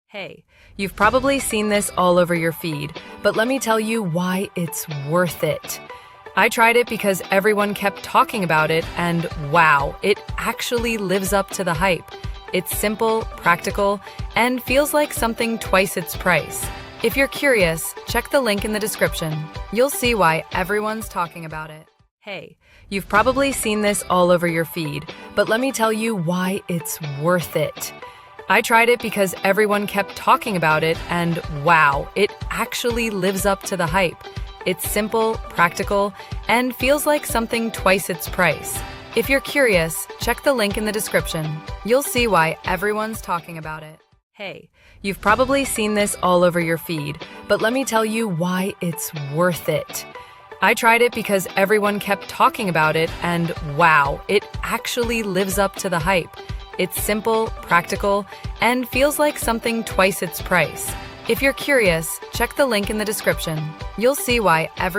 Hey, you've probably seen this all over your feed, but let me tell you why it's worth it. I tried it because everyone kept talking about it, and wow, it actually lives up to the hype. It's simple, practical, and feels like something twice its price. If you're curious, check the link in the description. You'll see why everyone's talking about it. Hey, you've probably seen this all over your feed, but let me tell you why it's worth it. I tried it because everyone kept talking about it, and wow, it actually lives up to the hype. It's simple, practical, and feels like something twice its price. If you're curious, check the link in the description. You'll see why everyone's talking about it. Hey, you've probably seen this all over your feed, but let me tell you why it's worth it. I tried it because everyone kept talking about it, and wow, it actually lives up to the hype. It's simple, practical, and feels like something twice its price. If you're curious, check the link in the description. You'll see why